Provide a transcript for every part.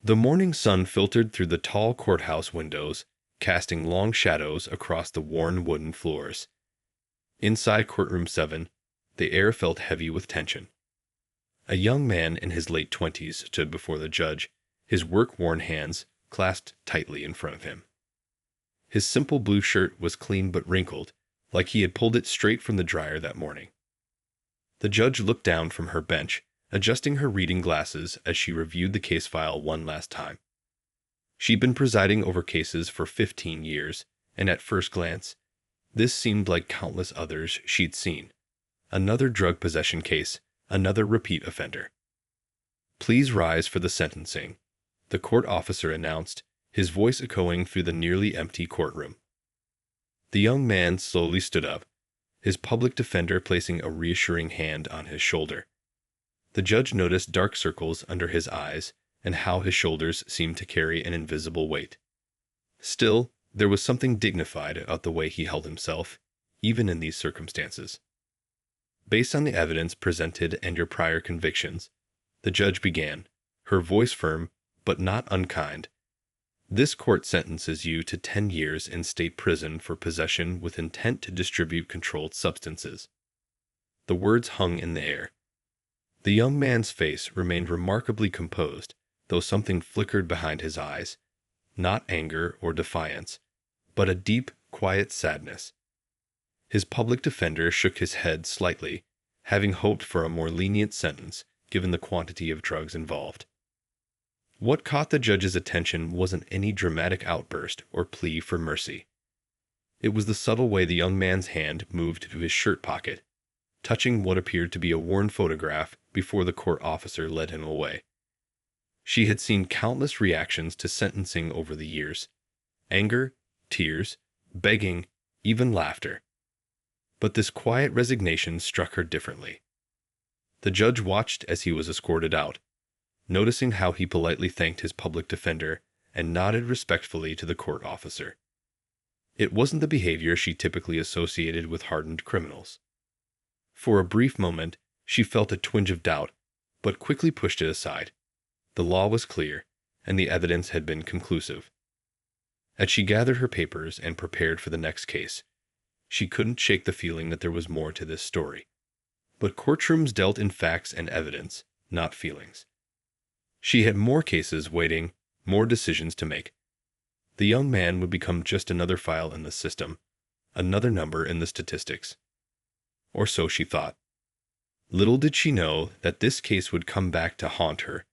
The morning sun filtered through the tall courthouse windows, casting long shadows across the worn wooden floors. Inside Courtroom 7, the air felt heavy with tension. A young man in his late 20s stood before the judge, his work-worn hands clasped tightly in front of him. His simple blue shirt was clean but wrinkled, like he had pulled it straight from the dryer that morning. The judge looked down from her bench, adjusting her reading glasses as she reviewed the case file one last time. She'd been presiding over cases for 15 years, and at first glance, this seemed like countless others she'd seen. Another drug possession case, another repeat offender. "Please rise for the sentencing," the court officer announced, his voice echoing through the nearly empty courtroom. The young man slowly stood up, his public defender placing a reassuring hand on his shoulder. The judge noticed dark circles under his eyes and how his shoulders seemed to carry an invisible weight. Still, there was something dignified about the way he held himself, even in these circumstances. "Based on the evidence presented and your prior convictions," the judge began, her voice firm but not unkind, "this court sentences you to 10 years in state prison for possession with intent to distribute controlled substances." The words hung in the air. The young man's face remained remarkably composed, though something flickered behind his eyes, not anger or defiance, but a deep, quiet sadness. His public defender shook his head slightly, having hoped for a more lenient sentence given the quantity of drugs involved. What caught the judge's attention wasn't any dramatic outburst or plea for mercy. It was the subtle way the young man's hand moved to his shirt pocket, touching what appeared to be a worn photograph before the court officer led him away. She had seen countless reactions to sentencing over the years: anger, tears, begging, even laughter. But this quiet resignation struck her differently. The judge watched as he was escorted out, noticing how he politely thanked his public defender and nodded respectfully to the court officer. It wasn't the behavior she typically associated with hardened criminals. For a brief moment, she felt a twinge of doubt, but quickly pushed it aside. The law was clear, and the evidence had been conclusive. As she gathered her papers and prepared for the next case, she couldn't shake the feeling that there was more to this story. But courtrooms dealt in facts and evidence, not feelings. She had more cases waiting, more decisions to make. The young man would become just another file in the system, another number in the statistics. Or so she thought. Little did she know that this case would come back to haunt her,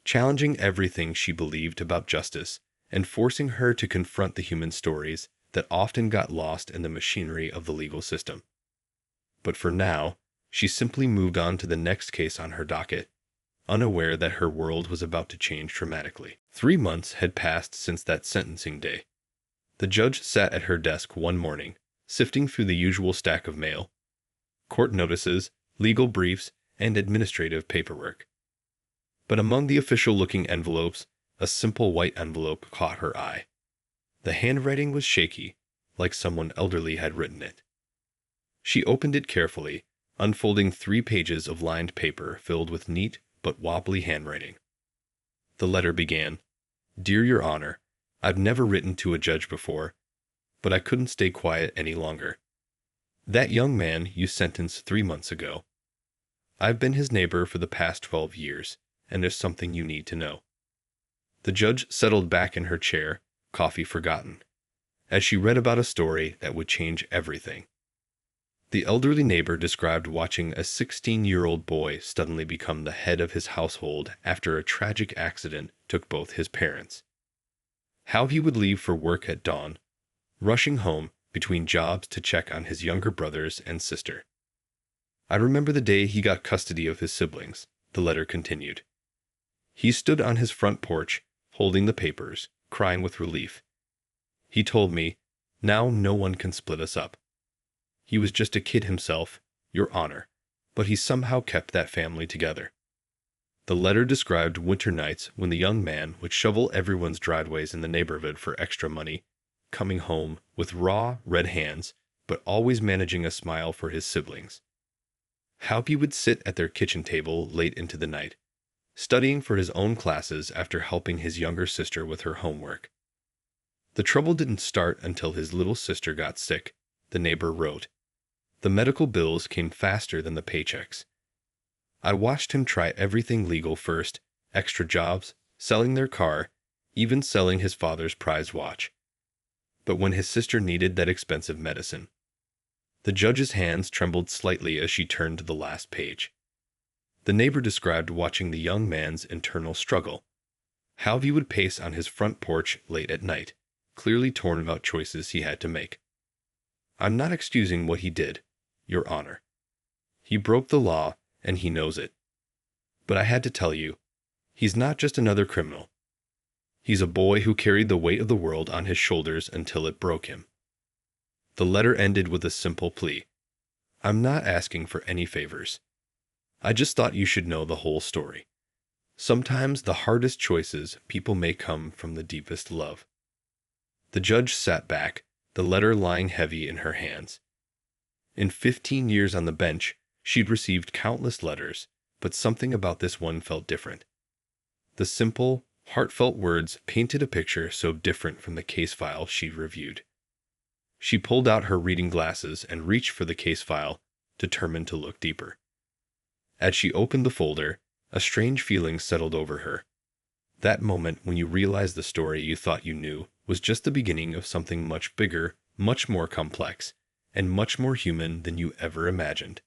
challenging everything she believed about justice and forcing her to confront the human stories that often got lost in the machinery of the legal system. But for now, she simply moved on to the next case on her docket, unaware that her world was about to change dramatically. 3 months had passed since that sentencing day. The judge sat at her desk one morning, sifting through the usual stack of mail: court notices, legal briefs, and administrative paperwork. But among the official-looking envelopes, a simple white envelope caught her eye. The handwriting was shaky, like someone elderly had written it. She opened it carefully, unfolding 3 pages of lined paper filled with neat but wobbly handwriting. The letter began, "Dear Your Honor, I've never written to a judge before, but I couldn't stay quiet any longer. That young man you sentenced 3 months ago. I've been his neighbor for the past 12 years, and there's something you need to know." The judge settled back in her chair, coffee forgotten, as she read about a story that would change everything. The elderly neighbor described watching a 16-year-old boy suddenly become the head of his household after a tragic accident took both his parents. How he would leave for work at dawn, rushing home between jobs to check on his younger brothers and sister. "I remember the day he got custody of his siblings," the letter continued. "He stood on his front porch, holding the papers, crying with relief. He told me, 'Now no one can split us up.' He was just a kid himself, Your Honor, but he somehow kept that family together." The letter described winter nights when the young man would shovel everyone's driveways in the neighborhood for extra money, coming home with raw, red hands, but always managing a smile for his siblings. How he would sit at their kitchen table late into the night, studying for his own classes after helping his younger sister with her homework. The trouble didn't start until his little sister got sick, the neighbor wrote. The medical bills came faster than the paychecks. I watched him try everything legal first, extra jobs, selling their car, even selling his father's prize watch. But when his sister needed that expensive medicine, the judge's hands trembled slightly as she turned to the last page. The neighbor described watching the young man's internal struggle, how he would pace on his front porch late at night, clearly torn about choices he had to make. I'm not excusing what he did, Your Honor. He broke the law, and he knows it. But I had to tell you, he's not just another criminal. He's a boy who carried the weight of the world on his shoulders until it broke him. The letter ended with a simple plea. I'm not asking for any favors. I just thought you should know the whole story. Sometimes the hardest choices people make come from the deepest love. The judge sat back, the letter lying heavy in her hands. In 15 years on the bench, she'd received countless letters, but something about this one felt different. The simple, heartfelt words painted a picture so different from the case file she'd reviewed. She pulled out her reading glasses and reached for the case file, determined to look deeper. As she opened the folder, a strange feeling settled over her. That moment when you realized the story you thought you knew was just the beginning of something much bigger, much more complex, and much more human than you ever imagined.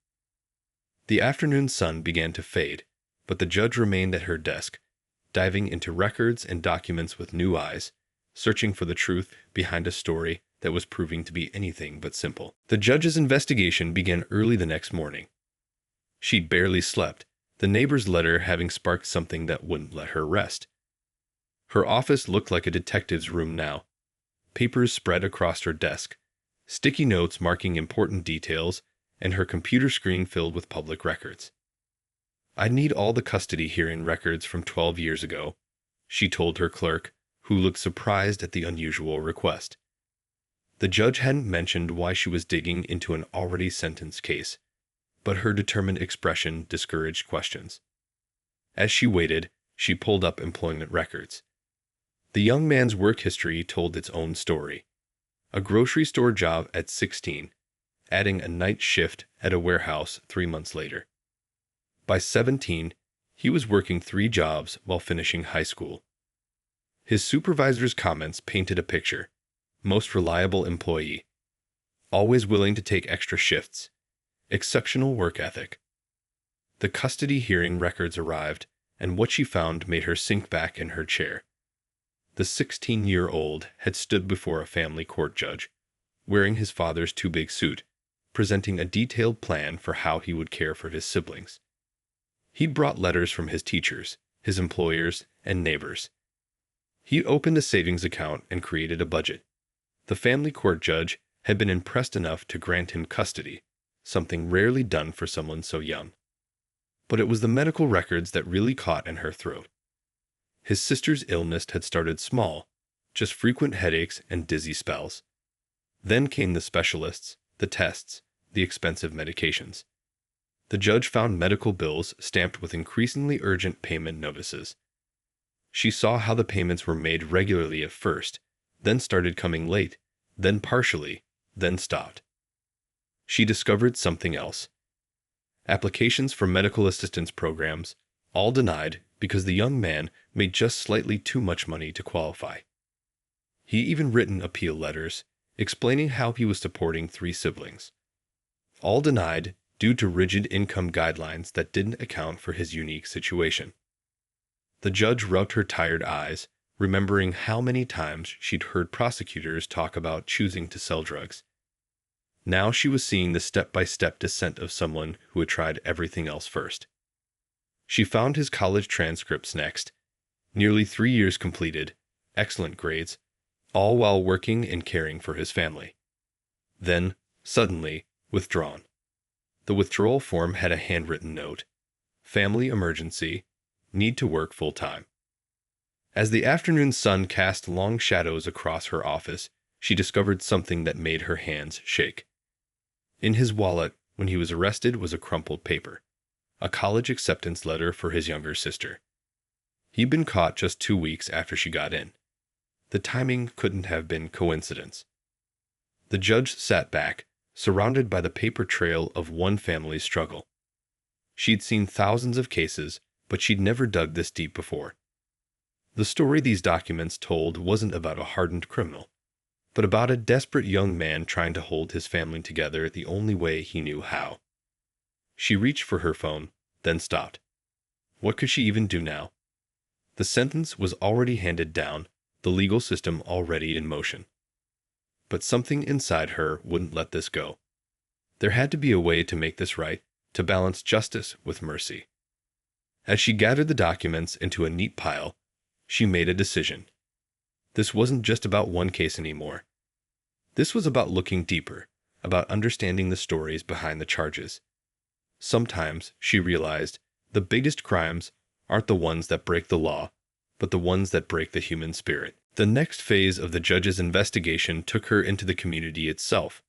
The afternoon sun began to fade, but the judge remained at her desk, diving into records and documents with new eyes, searching for the truth behind a story that was proving to be anything but simple. The judge's investigation began early the next morning. She'd barely slept, the neighbor's letter having sparked something that wouldn't let her rest. Her office looked like a detective's room now. Papers spread across her desk, sticky notes marking important details, and her computer screen filled with public records. I need all the custody hearing records from 12 years ago, she told her clerk, who looked surprised at the unusual request. The judge hadn't mentioned why she was digging into an already sentenced case, but her determined expression discouraged questions. As she waited, she pulled up employment records. The young man's work history told its own story. A grocery store job at 16, adding a night shift at a warehouse 3 months later. By 17, he was working 3 jobs while finishing high school. His supervisor's comments painted a picture. Most reliable employee. Always willing to take extra shifts. Exceptional work ethic. The custody hearing records arrived, and what she found made her sink back in her chair. The 16-year-old had stood before a family court judge, wearing his father's too-big suit, presenting a detailed plan for how he would care for his siblings. He'd brought letters from his teachers, his employers, and neighbors. He opened a savings account and created a budget. The family court judge had been impressed enough to grant him custody, something rarely done for someone so young. But it was the medical records that really caught in her throat. His sister's illness had started small, just frequent headaches and dizzy spells. Then came the specialists, the tests, the expensive medications. The judge found medical bills stamped with increasingly urgent payment notices. She saw how the payments were made regularly at first, then started coming late, then partially, then stopped. She discovered something else. Applications for medical assistance programs, all denied because the young man made just slightly too much money to qualify. He even written appeal letters, explaining how he was supporting 3 siblings. All denied due to rigid income guidelines that didn't account for his unique situation. The judge rubbed her tired eyes, remembering how many times she'd heard prosecutors talk about choosing to sell drugs. Now she was seeing the step-by-step descent of someone who had tried everything else first. She found his college transcripts next. Nearly 3 years completed, excellent grades, all while working and caring for his family. Then, suddenly, withdrawn. The withdrawal form had a handwritten note. Family emergency. Need to work full-time. As the afternoon sun cast long shadows across her office, she discovered something that made her hands shake. In his wallet, when he was arrested, was a crumpled paper. A college acceptance letter for his younger sister. He'd been caught just 2 weeks after she got in. The timing couldn't have been coincidence. The judge sat back, surrounded by the paper trail of one family's struggle. She'd seen thousands of cases, but she'd never dug this deep before. The story these documents told wasn't about a hardened criminal, but about a desperate young man trying to hold his family together the only way he knew how. She reached for her phone, then stopped. What could she even do now? The sentence was already handed down, the legal system already in motion. But something inside her wouldn't let this go. There had to be a way to make this right, to balance justice with mercy. As she gathered the documents into a neat pile, she made a decision. This wasn't just about one case anymore. This was about looking deeper, about understanding the stories behind the charges. Sometimes, she realized, the biggest crimes aren't the ones that break the law, but the ones that break the human spirit. The next phase of the judge's investigation took her into the community itself.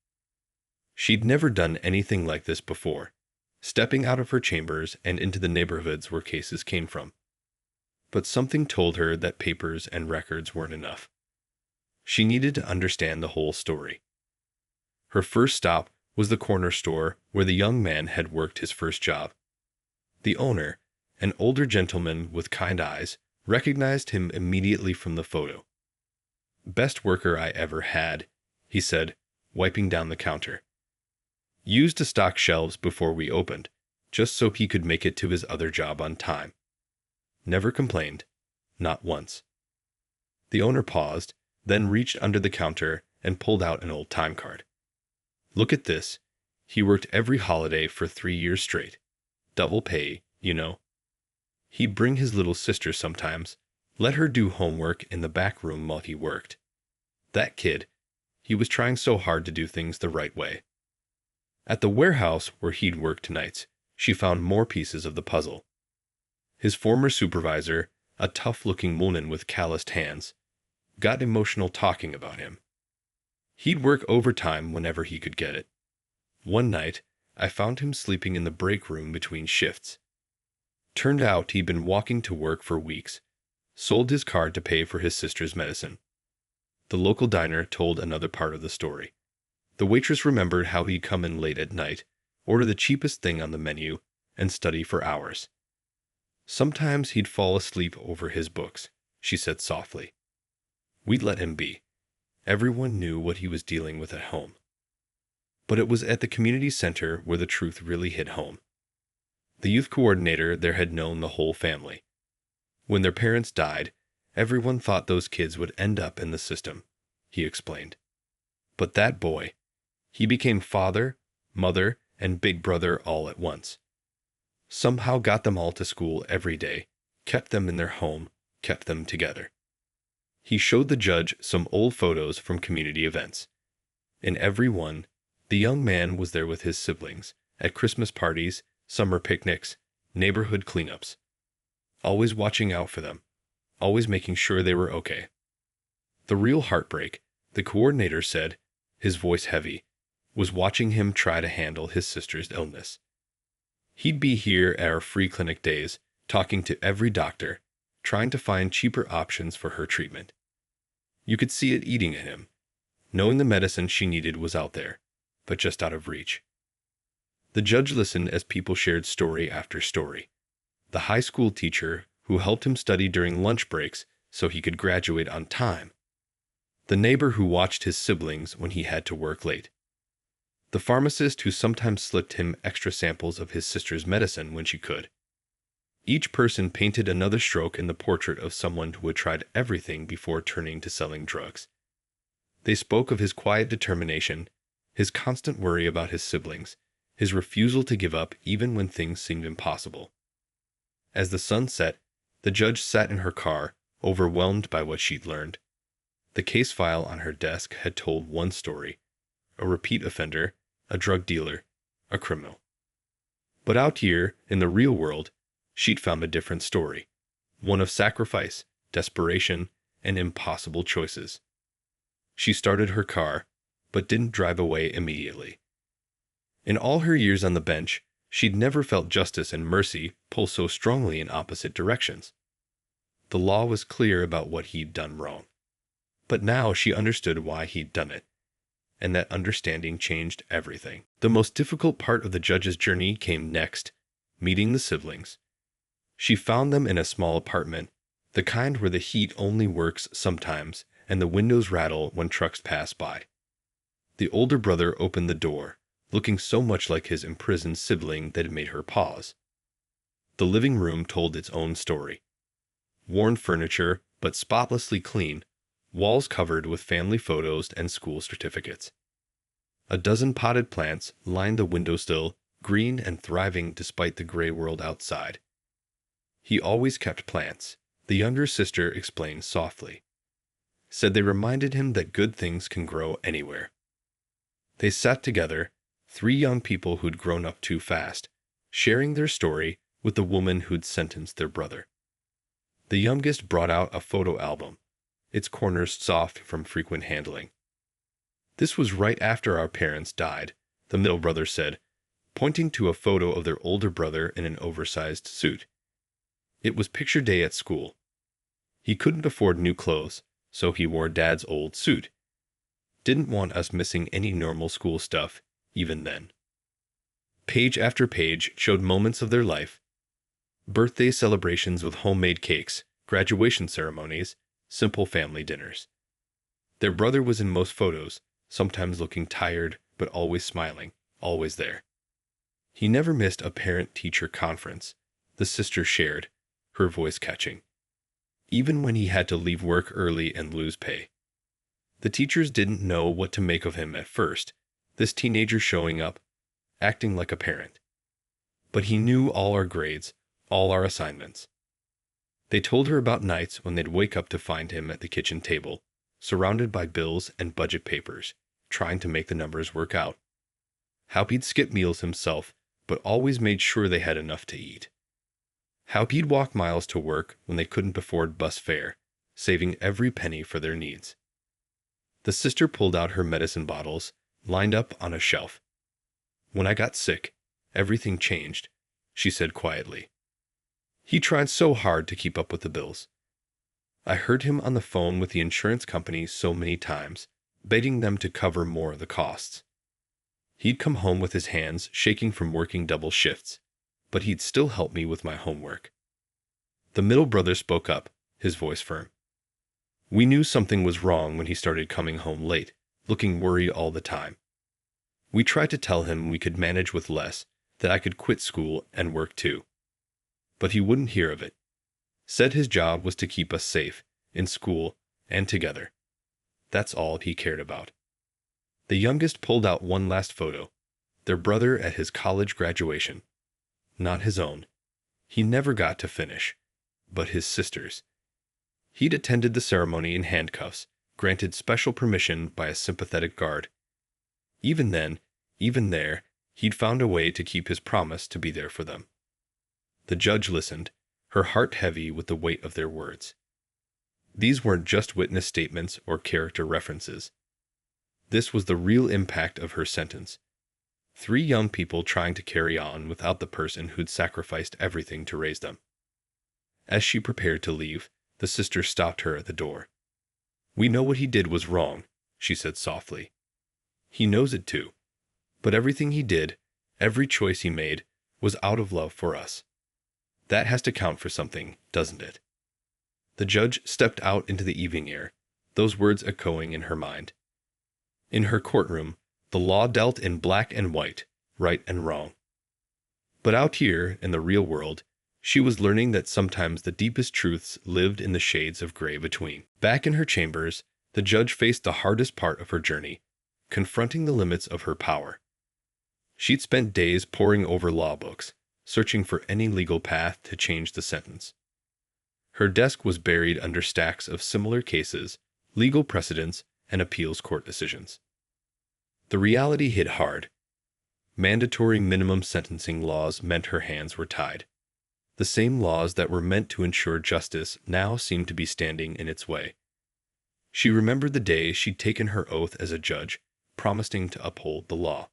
She'd never done anything like this before, stepping out of her chambers and into the neighborhoods where cases came from. But something told her that papers and records weren't enough. She needed to understand the whole story. Her first stop was the corner store where the young man had worked his first job. The owner, an older gentleman with kind eyes, recognized him immediately from the photo. "Best worker I ever had," he said, wiping down the counter. "Used to stock shelves before we opened, just so he could make it to his other job on time. Never complained, not once." The owner paused, then reached under the counter and pulled out an old time card. "Look at this. He worked every holiday for 3 years straight. Double pay, you know. He'd bring his little sister sometimes, let her do homework in the back room while he worked. That kid, he was trying so hard to do things the right way." At the warehouse where he'd worked nights, she found more pieces of the puzzle. His former supervisor, a tough-looking woman with calloused hands, got emotional talking about him. He'd work overtime whenever he could get it. "One night, I found him sleeping in the break room between shifts. Turned out he'd been walking to work for weeks, sold his card to pay for his sister's medicine." The local diner told another part of the story. The waitress remembered how he'd come in late at night, order the cheapest thing on the menu, and study for hours. "Sometimes he'd fall asleep over his books," she said softly. "We'd let him be. Everyone knew what he was dealing with at home." But it was at the community center where the truth really hit home. The youth coordinator there had known the whole family. When their parents died, everyone thought those kids would end up in the system, he explained. But that boy, he became father, mother, and big brother all at once. Somehow got them all to school every day, kept them in their home, kept them together. He showed the judge some old photos from community events. In every one, the young man was there with his siblings, at Christmas parties, summer picnics, neighborhood cleanups. Always watching out for them, always making sure they were okay. The real heartbreak, the coordinator said, his voice heavy, was watching him try to handle his sister's illness. He'd be here at our free clinic days, talking to every doctor, trying to find cheaper options for her treatment. You could see it eating at him, knowing the medicine she needed was out there, but just out of reach. The judge listened as people shared story after story. The high school teacher who helped him study during lunch breaks so he could graduate on time. The neighbor who watched his siblings when he had to work late. The pharmacist who sometimes slipped him extra samples of his sister's medicine when she could. Each person painted another stroke in the portrait of someone who had tried everything before turning to selling drugs. They spoke of his quiet determination, his constant worry about his siblings, his refusal to give up even when things seemed impossible. As the sun set, the judge sat in her car, overwhelmed by what she'd learned. The case file on her desk had told one story: a repeat offender, a drug dealer, a criminal. But out here, in the real world, she'd found a different story, one of sacrifice, desperation, and impossible choices. She started her car, but didn't drive away immediately. In all her years on the bench, she'd never felt justice and mercy pull so strongly in opposite directions. The law was clear about what he'd done wrong. But now she understood why he'd done it, and that understanding changed everything. The most difficult part of the judge's journey came next, meeting the siblings. She found them in a small apartment, the kind where the heat only works sometimes and the windows rattle when trucks pass by. The older brother opened the door, looking so much like his imprisoned sibling that it made her pause. The living room told its own story. Worn furniture, but spotlessly clean, walls covered with family photos and school certificates. A dozen potted plants lined the windowsill, green and thriving despite the gray world outside. He always kept plants, the younger sister explained softly. Said they reminded him that good things can grow anywhere. They sat together, three young people who'd grown up too fast, sharing their story with the woman who'd sentenced their brother. The youngest brought out a photo album, its corners soft from frequent handling. "This was right after our parents died," the middle brother said, pointing to a photo of their older brother in an oversized suit. "It was picture day at school. He couldn't afford new clothes, so he wore Dad's old suit. Didn't want us missing any normal school stuff, even then." Page after page showed moments of their life: birthday celebrations with homemade cakes, graduation ceremonies, simple family dinners. Their brother was in most photos, sometimes looking tired, but always smiling, always there. He never missed a parent-teacher conference, the sister shared, her voice catching. Even when he had to leave work early and lose pay. The teachers didn't know what to make of him at first, this teenager showing up, acting like a parent. But he knew all our grades, all our assignments. They told her about nights when they'd wake up to find him at the kitchen table, surrounded by bills and budget papers, trying to make the numbers work out. How he'd skip meals himself, but always made sure they had enough to eat. How he'd walk miles to work when they couldn't afford bus fare, saving every penny for their needs. The sister pulled out her medicine bottles, lined up on a shelf. "When I got sick, everything changed," she said quietly. "He tried so hard to keep up with the bills. I heard him on the phone with the insurance company so many times, begging them to cover more of the costs. He'd come home with his hands shaking from working double shifts, but he'd still help me with my homework." The middle brother spoke up, his voice firm. "We knew something was wrong when he started coming home late, looking worried all the time. We tried to tell him we could manage with less, that I could quit school and work too. But he wouldn't hear of it. Said his job was to keep us safe, in school, and together. That's all he cared about." The youngest pulled out one last photo, their brother at his college graduation. Not his own. He never got to finish, but his sister's. He'd attended the ceremony in handcuffs, granted special permission by a sympathetic guard. Even then, even there, he'd found a way to keep his promise to be there for them. The judge listened, her heart heavy with the weight of their words. These weren't just witness statements or character references. This was the real impact of her sentence. 3 young people trying to carry on without the person who'd sacrificed everything to raise them. As she prepared to leave, the sister stopped her at the door. "We know what he did was wrong," she said softly. "He knows it too. But everything he did, every choice he made, was out of love for us. That has to count for something, doesn't it?" The judge stepped out into the evening air, those words echoing in her mind. In her courtroom, the law dealt in black and white, right and wrong. But out here, in the real world, she was learning that sometimes the deepest truths lived in the shades of gray between. Back in her chambers, the judge faced the hardest part of her journey, confronting the limits of her power. She'd spent days poring over law books, searching for any legal path to change the sentence. Her desk was buried under stacks of similar cases, legal precedents, and appeals court decisions. The reality hit hard. Mandatory minimum sentencing laws meant her hands were tied. The same laws that were meant to ensure justice now seemed to be standing in its way. She remembered the day she'd taken her oath as a judge, promising to uphold the law.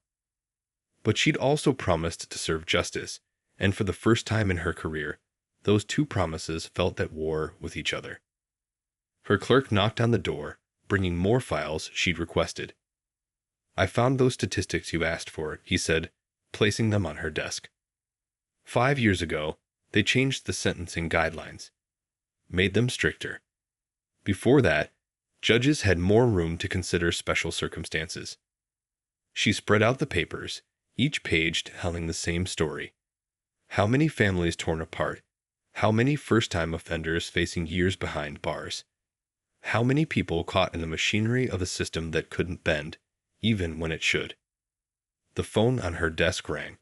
But she'd also promised to serve justice, and for the first time in her career, Those two promises felt at war with each other. Her clerk knocked on the door, bringing more files she'd requested. "I found those statistics you asked for," he said, placing them on her desk. 5 years ago, they changed the sentencing guidelines, made them stricter. Before that, judges had more room to consider special circumstances. She spread out the papers, each page telling the same story. How many families torn apart? How many first-time offenders facing years behind bars? How many people caught in the machinery of a system that couldn't bend, even when it should? The phone on her desk rang.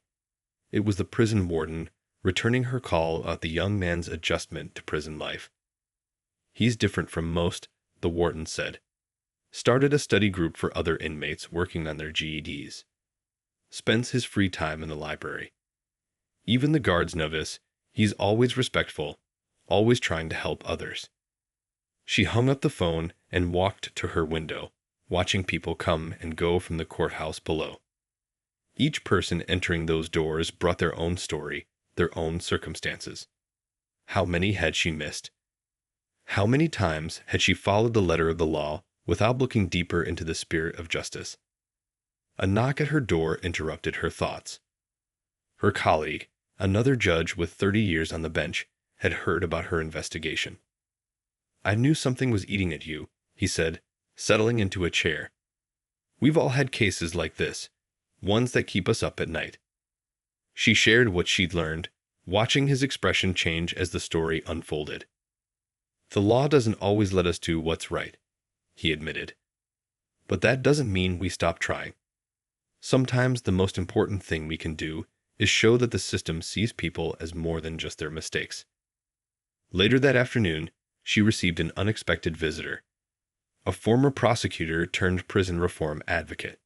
It was the prison warden, returning her call about the young man's adjustment to prison life. "He's different from most," the warden said. "Started a study group for other inmates working on their GEDs. Spends his free time in the library. Even the guards notice he's always respectful, always trying to help others." She hung up the phone and walked to her window, watching people come and go from the courthouse below. Each person entering those doors brought their own story, their own circumstances. How many had she missed? How many times had she followed the letter of the law without looking deeper into the spirit of justice? A knock at her door interrupted her thoughts. Her colleague, another judge with 30 years on the bench, had heard about her investigation. "I knew something was eating at you," he said, settling into a chair. "We've all had cases like this, ones that keep us up at night." She shared what she'd learned, watching his expression change as the story unfolded. "The law doesn't always let us do what's right," he admitted. "But that doesn't mean we stop trying. Sometimes the most important thing we can do is show that the system sees people as more than just their mistakes." Later that afternoon, she received an unexpected visitor. A former prosecutor turned prison reform advocate.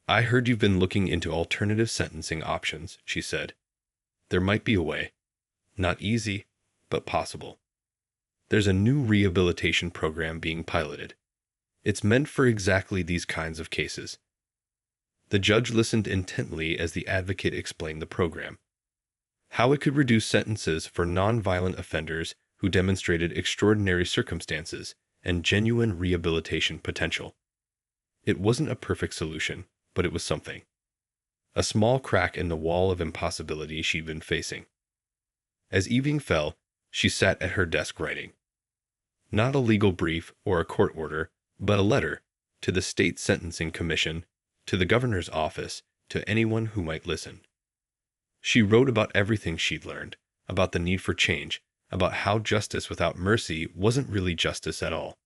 "I heard you've been looking into alternative sentencing options," she said. "There might be a way. Not easy, but possible. There's a new rehabilitation program being piloted. It's meant for exactly these kinds of cases." The judge listened intently as the advocate explained the program. How it could reduce sentences for non-violent offenders who demonstrated extraordinary circumstances and genuine rehabilitation potential. It wasn't a perfect solution, but it was something. A small crack in the wall of impossibility she'd been facing. As evening fell, she sat at her desk writing. Not a legal brief or a court order, but a letter to the State Sentencing Commission, to the governor's office, to anyone who might listen. She wrote about everything she'd learned, about the need for change, about how justice without mercy wasn't really justice at all.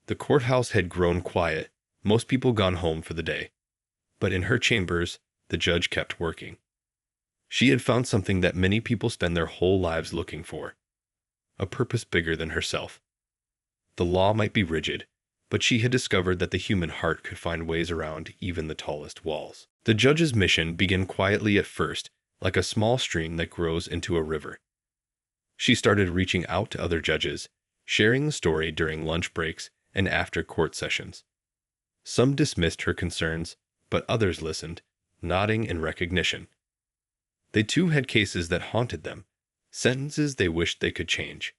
The courthouse had grown quiet, most people gone home for the day. But in her chambers, the judge kept working. She had found something that many people spend their whole lives looking for. A purpose bigger than herself. The law might be rigid, but she had discovered that the human heart could find ways around even the tallest walls. The judge's mission began quietly at first, like a small stream that grows into a river. She started reaching out to other judges, sharing the story during lunch breaks and after court sessions. Some dismissed her concerns, but others listened, nodding in recognition. They too had cases that haunted them, sentences they wished they could change.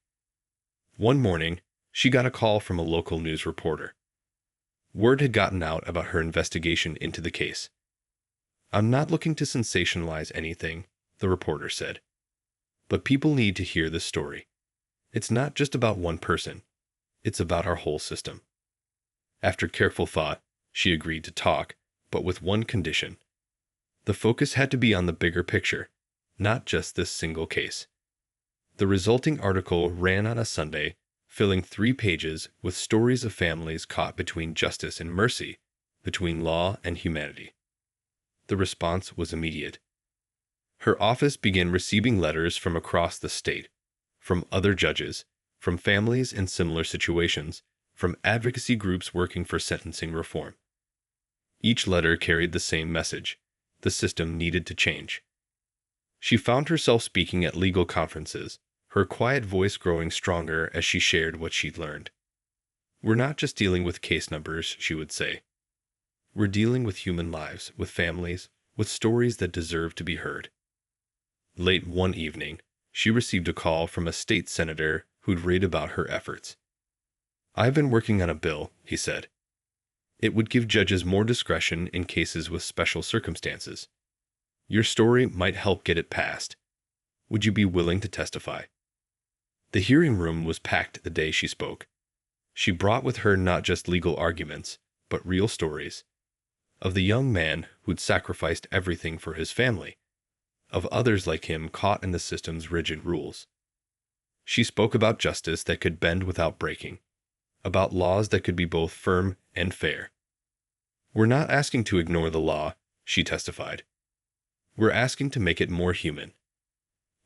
One morning, she got a call from a local news reporter. Word had gotten out about her investigation into the case. "I'm not looking to sensationalize anything," the reporter said. "But people need to hear this story. It's not just about one person. It's about our whole system." After careful thought, she agreed to talk, but with one condition. The focus had to be on the bigger picture, not just this single case. The resulting article ran on a Sunday, filling 3 pages with stories of families caught between justice and mercy, between law and humanity. The response was immediate. Her office began receiving letters from across the state, from other judges, from families in similar situations, from advocacy groups working for sentencing reform. Each letter carried the same message: the system needed to change. She found herself speaking at legal conferences, her quiet voice growing stronger as she shared what she'd learned. "We're not just dealing with case numbers," she would say. "We're dealing with human lives, with families, with stories that deserve to be heard." Late one evening, she received a call from a state senator who'd read about her efforts. "I've been working on a bill," he said. "It would give judges more discretion in cases with special circumstances. Your story might help get it passed. Would you be willing to testify?" The hearing room was packed the day she spoke. She brought with her not just legal arguments, but real stories. Of the young man who'd sacrificed everything for his family. Of others like him caught in the system's rigid rules. She spoke about justice that could bend without breaking. About laws that could be both firm and fair. "We're not asking to ignore the law," she testified. "We're asking to make it more human.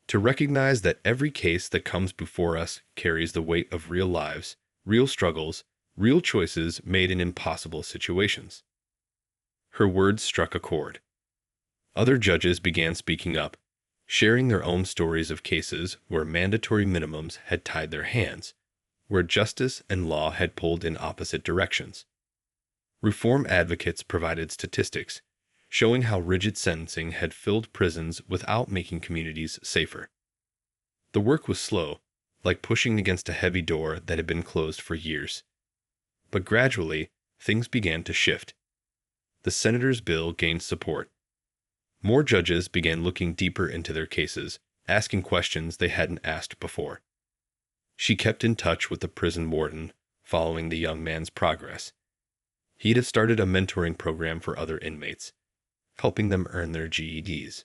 To recognize that every case that comes before us carries the weight of real lives, real struggles, real choices made in impossible situations." Her words struck a chord. Other judges began speaking up, sharing their own stories of cases where mandatory minimums had tied their hands, where justice and law had pulled in opposite directions. Reform advocates provided statistics, showing how rigid sentencing had filled prisons without making communities safer. The work was slow, like pushing against a heavy door that had been closed for years. But gradually, things began to shift. The senator's bill gained support. More judges began looking deeper into their cases, asking questions they hadn't asked before. She kept in touch with the prison warden, following the young man's progress. He'd started a mentoring program for other inmates, helping them earn their GEDs.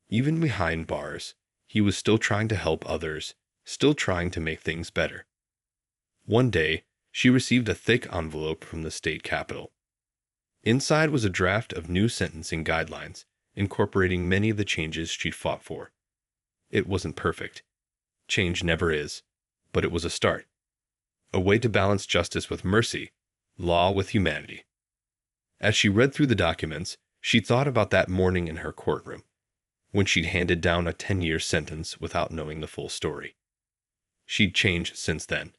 Even behind bars, he was still trying to help others, still trying to make things better. One day, she received a thick envelope from the state capitol. Inside was a draft of new sentencing guidelines, incorporating many of the changes she'd fought for. It wasn't perfect. Change never is, but it was a start. A way to balance justice with mercy, law with humanity. As she read through the documents, she thought about that morning in her courtroom, when she'd handed down a 10-year sentence without knowing the full story. She'd changed since then.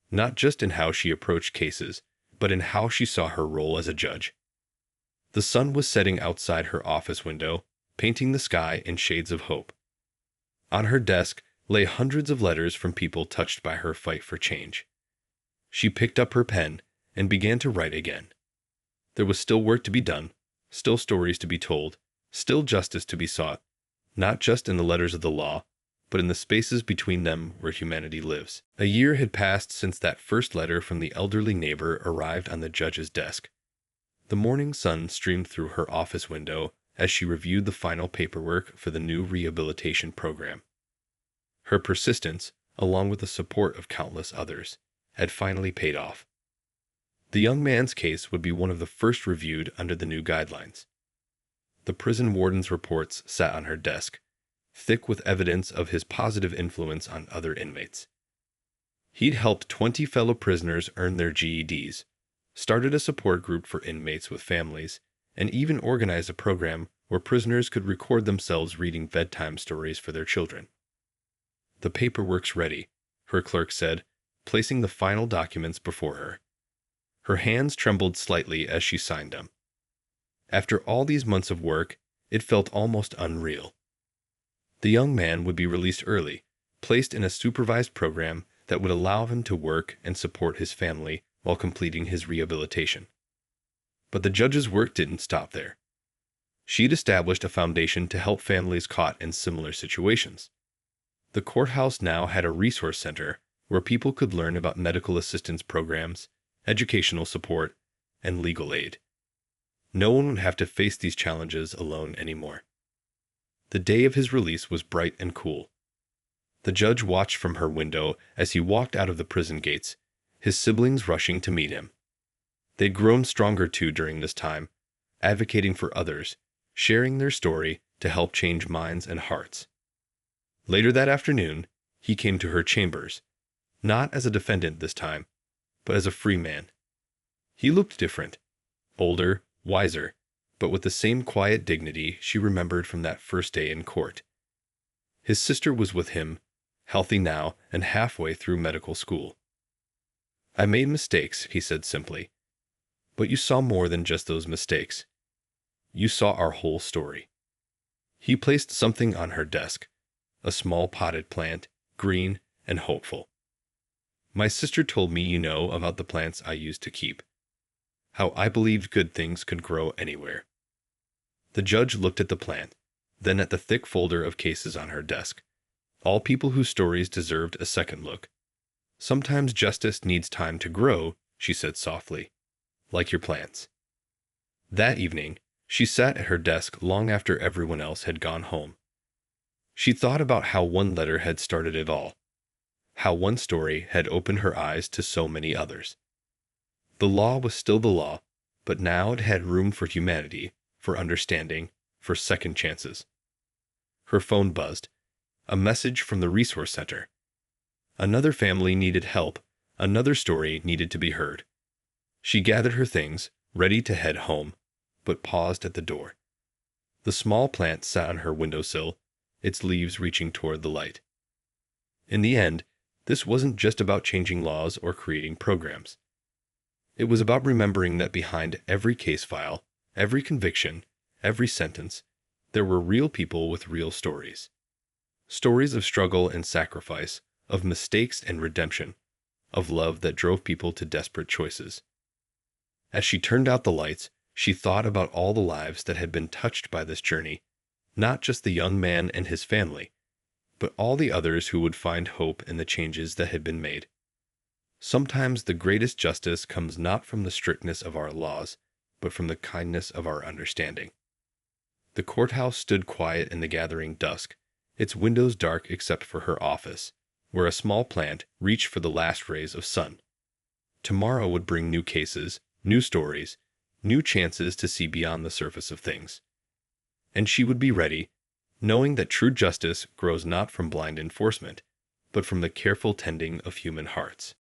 Not just in how she approached cases, but in how she saw her role as a judge. The sun was setting outside her office window, painting the sky in shades of hope. On her desk lay hundreds of letters from people touched by her fight for change. She picked up her pen and began to write again. There was still work to be done, still stories to be told, still justice to be sought, not just in the letters of the law, but in the spaces between them where humanity lives. A year had passed since that first letter from the elderly neighbor arrived on the judge's desk. The morning sun streamed through her office window as she reviewed the final paperwork for the new rehabilitation program. Her persistence, along with the support of countless others, had finally paid off. The young man's case would be one of the first reviewed under the new guidelines. The prison warden's reports sat on her desk, thick with evidence of his positive influence on other inmates. He'd helped 20 fellow prisoners earn their GEDs, started a support group for inmates with families, and even organized a program where prisoners could record themselves reading bedtime stories for their children. "The paperwork's ready," her clerk said, placing the final documents before her. Her hands trembled slightly as she signed them. After all these months of work, it felt almost unreal. The young man would be released early, placed in a supervised program that would allow him to work and support his family while completing his rehabilitation. But the judge's work didn't stop there. She'd established a foundation to help families caught in similar situations. The courthouse now had a resource center where people could learn about medical assistance programs, educational support, and legal aid. No one would have to face these challenges alone anymore. The day of his release was bright and cool. The judge watched from her window as he walked out of the prison gates, his siblings rushing to meet him. They'd grown stronger too during this time, advocating for others, sharing their story to help change minds and hearts. Later that afternoon, he came to her chambers, not as a defendant this time, but as a free man. He looked different, older, wiser, but with the same quiet dignity she remembered from that first day in court. His sister was with him, healthy now and halfway through medical school. "I made mistakes," he said simply. "But you saw more than just those mistakes. You saw our whole story." He placed something on her desk, a small potted plant, green and hopeful. My sister told me you know about the plants I used to keep. How I believed good things could grow anywhere. The judge looked at the plant, then at the thick folder of cases on her desk. All people whose stories deserved a second look. Sometimes justice needs time to grow, she said softly, like your plants. That evening, she sat at her desk long after everyone else had gone home. She thought about how one letter had started it all, how one story had opened her eyes to so many others. The law was still the law, but now it had room for humanity, for understanding, for second chances. Her phone buzzed. A message from the resource center. Another family needed help, another story needed to be heard. She gathered her things, ready to head home, but paused at the door. The small plant sat on her windowsill, its leaves reaching toward the light. In the end, this wasn't just about changing laws or creating programs. It was about remembering that behind every case file, every conviction, every sentence, there were real people with real stories. Stories of struggle and sacrifice, of mistakes and redemption, of love that drove people to desperate choices. As she turned out the lights, she thought about all the lives that had been touched by this journey, not just the young man and his family, but all the others who would find hope in the changes that had been made. Sometimes the greatest justice comes not from the strictness of our laws, but from the kindness of our understanding. The courthouse stood quiet in the gathering dusk, its windows dark except for her office, where a small plant reached for the last rays of sun. Tomorrow would bring new cases, new stories, new chances to see beyond the surface of things. And she would be ready, knowing that true justice grows not from blind enforcement, but from the careful tending of human hearts.